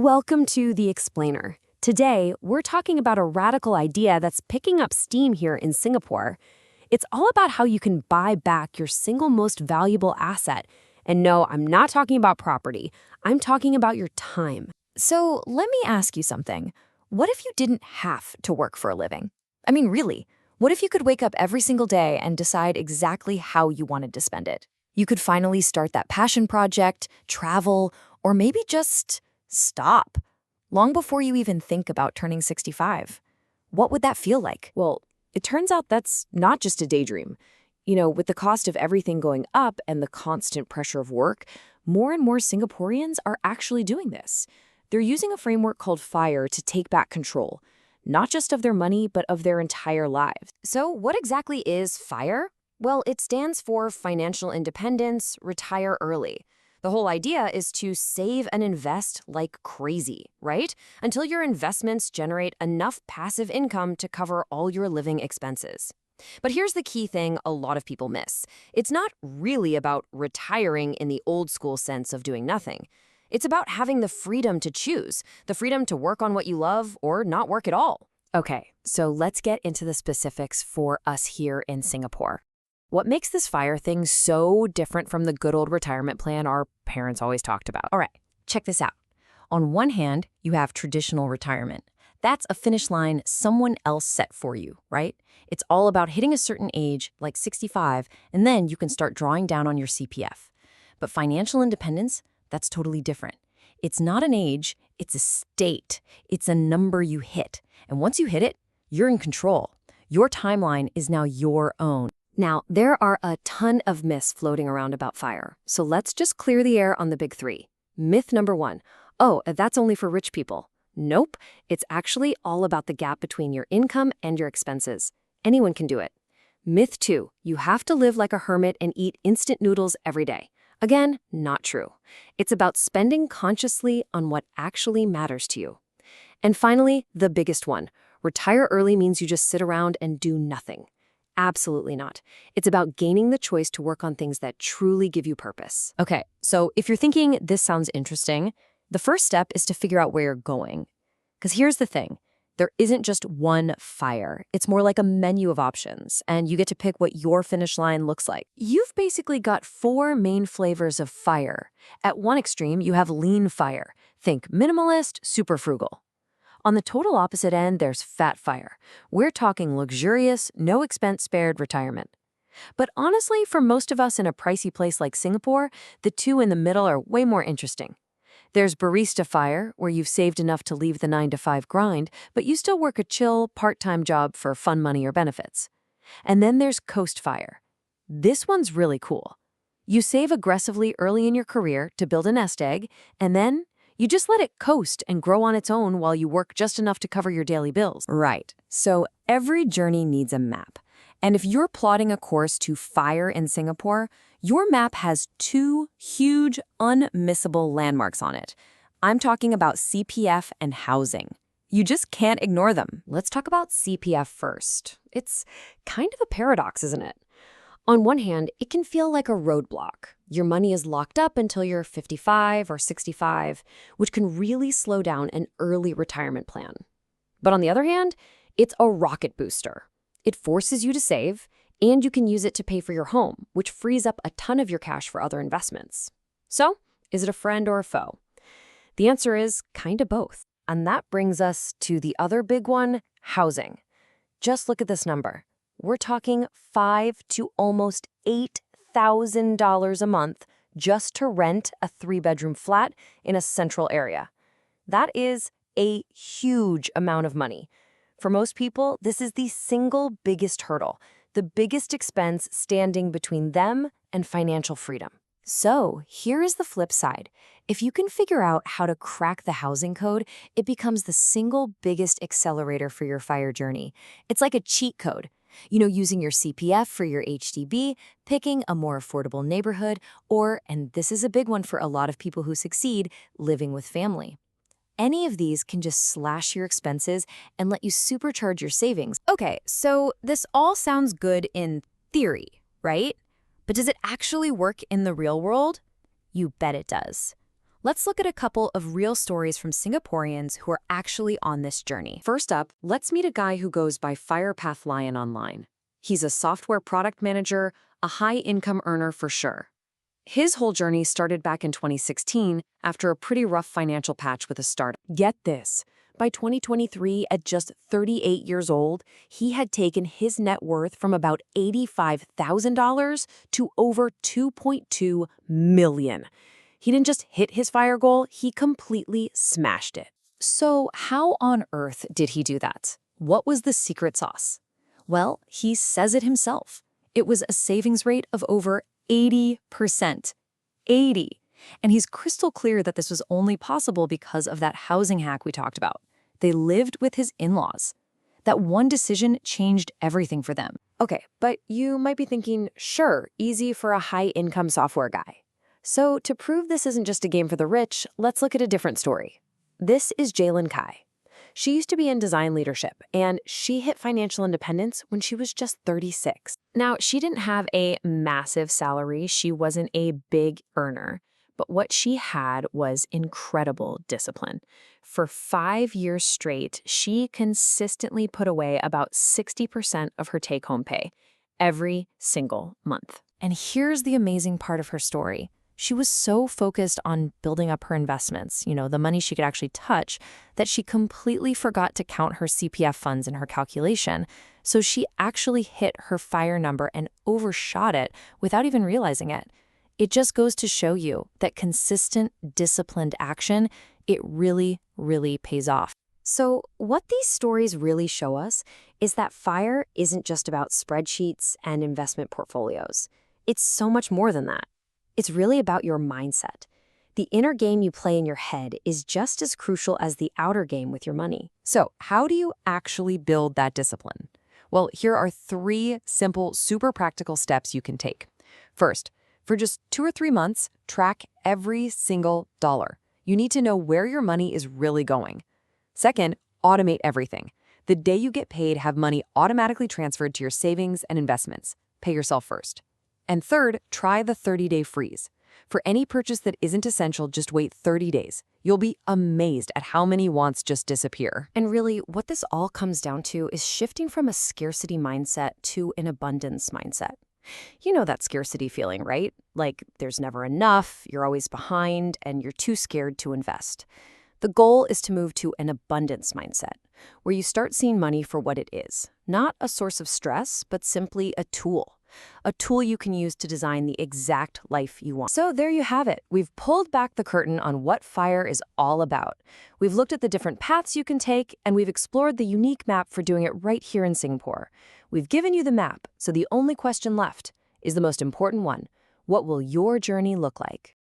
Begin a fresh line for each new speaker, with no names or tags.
Welcome to The Explainer. Today, we're talking about a radical idea that's picking up steam here in Singapore. It's all about how you can buy back your single most valuable asset. And no, I'm not talking about property. I'm talking about your time.
So let me ask you something. What if you didn't have to work for a living? I mean, really, what if you could wake up every single day and decide exactly how you wanted to spend it? You could finally start that passion project, travel, or maybe just stop, long before you even think about turning 65. What would that feel like?
Well, it turns out that's not just a daydream. With the cost of everything going up and the constant pressure of work, more and more Singaporeans are actually doing this. They're using a framework called FIRE to take back control, not just of their money, but of their entire lives.
So what exactly is FIRE? Well, it stands for Financial Independence, Retire Early. The whole idea is to save and invest like crazy, right? Until your investments generate enough passive income to cover all your living expenses. But here's the key thing a lot of people miss. It's not really about retiring in the old school sense of doing nothing. It's about having the freedom to choose, the freedom to work on what you love or not work at all.
Okay, so let's get into the specifics for us here in Singapore. What makes this FIRE thing so different from the good old retirement plan our parents always talked about?
All right, check this out. On one hand, you have traditional retirement. That's a finish line someone else set for you, right? It's all about hitting a certain age, like 65, and then you can start drawing down on your CPF. But financial independence, that's totally different. It's not an age, it's a state. It's a number you hit. And once you hit it, you're in control. Your timeline is now your own.
Now, there are a ton of myths floating around about FIRE, so let's just clear the air on the big three. Myth number one, oh, that's only for rich people. Nope, it's actually all about the gap between your income and your expenses. Anyone can do it. Myth two, you have to live like a hermit and eat instant noodles every day. Again, not true. It's about spending consciously on what actually matters to you. And finally, the biggest one, retire early means you just sit around and do nothing. Absolutely not. It's about gaining the choice to work on things that truly give you purpose.
Okay, so if you're thinking this sounds interesting, the first step is to figure out where you're going. Because here's the thing. There isn't just one FIRE. It's more like a menu of options, and you get to pick what your finish line looks like.
You've basically got four main flavors of FIRE. At one extreme, you have LeanFIRE. Think minimalist, super frugal. On the total opposite end, there's FatFIRE. We're talking luxurious, no expense spared retirement. But honestly, for most of us in a pricey place like Singapore, the two in the middle are way more interesting. There's BaristaFIRE, where you've saved enough to leave the 9-to-5 grind, but you still work a chill, part-time job for fun money or benefits. And then there's CoastFIRE. This one's really cool. You save aggressively early in your career to build a nest egg, and then you just let it coast and grow on its own while you work just enough to cover your daily bills.
Right. So every journey needs a map. And if you're plotting a course to FIRE in Singapore, your map has two huge, unmissable landmarks on it. I'm talking about CPF and housing. You just can't ignore them.
Let's talk about CPF first. It's kind of a paradox, isn't it? On one hand, it can feel like a roadblock. Your money is locked up until you're 55 or 65, which can really slow down an early retirement plan. But on the other hand, it's a rocket booster. It forces you to save, and you can use it to pay for your home, which frees up a ton of your cash for other investments. So, is it a friend or a foe? The answer is kind of both. And that brings us to the other big one, housing. Just look at this number. We're talking $5,000 to almost $8,000 a month just to rent a 3-bedroom flat in a central area. That is a huge amount of money. For most people, this is the single biggest hurdle, the biggest expense standing between them and financial freedom. So here is the flip side. If you can figure out how to crack the housing code, it becomes the single biggest accelerator for your FIRE journey. It's like a cheat code. Using your CPF for your HDB, picking a more affordable neighborhood, or, and this is a big one for a lot of people who succeed, living with family. Any of these can just slash your expenses and let you supercharge your savings.
Okay, so this all sounds good in theory, right? But does it actually work in the real world? You bet it does. Let's look at a couple of real stories from Singaporeans who are actually on this journey.
First up, let's meet a guy who goes by FirePath online. He's a software product manager, a high-income earner for sure. His whole journey started back in 2016 after a pretty rough financial patch with a startup. Get this. By 2023, at just 38 years old, he had taken his net worth from about $85,000 to over $2.2 million. He didn't just hit his FIRE goal, he completely smashed it.
So how on earth did he do that? What was the secret sauce? Well, he says it himself. It was a savings rate of over 80%. 80. And he's crystal clear that this was only possible because of that housing hack we talked about. They lived with his in-laws. That one decision changed everything for them.
Okay, but you might be thinking, sure, easy for a high-income software guy. So to prove this isn't just a game for the rich, let's look at a different story. This is Jalen Kai. She used to be in design leadership, and she hit financial independence when she was just 36. Now, she didn't have a massive salary. She wasn't a big earner. But what she had was incredible discipline. For 5 years straight, she consistently put away about 60% of her take-home pay every single month.
And here's the amazing part of her story. She was so focused on building up her investments, the money she could actually touch, that she completely forgot to count her CPF funds in her calculation. So she actually hit her FIRE number and overshot it without even realizing it. It just goes to show you that consistent, disciplined action, it really, really pays off.
So what these stories really show us is that FIRE isn't just about spreadsheets and investment portfolios. It's so much more than that. It's really about your mindset. The inner game you play in your head is just as crucial as the outer game with your money.
So how do you actually build that discipline? Well, here are 3 simple, super practical steps you can take. First, for just 2 or 3 months, track every single dollar. You need to know where your money is really going. Second, automate everything. The day you get paid, have money automatically transferred to your savings and investments. Pay yourself first. And third, try the 30-day freeze. For any purchase that isn't essential, just wait 30 days. You'll be amazed at how many wants just disappear.
And really, what this all comes down to is shifting from a scarcity mindset to an abundance mindset. You know that scarcity feeling, right? Like there's never enough, you're always behind, and you're too scared to invest. The goal is to move to an abundance mindset, where you start seeing money for what it is. Not a source of stress, but simply a tool. A tool you can use to design the exact life you want. So there you have it. We've pulled back the curtain on what FIRE is all about. We've looked at the different paths you can take, and we've explored the unique map for doing it right here in Singapore. We've given you the map, so the only question left is the most important one. What will your journey look like?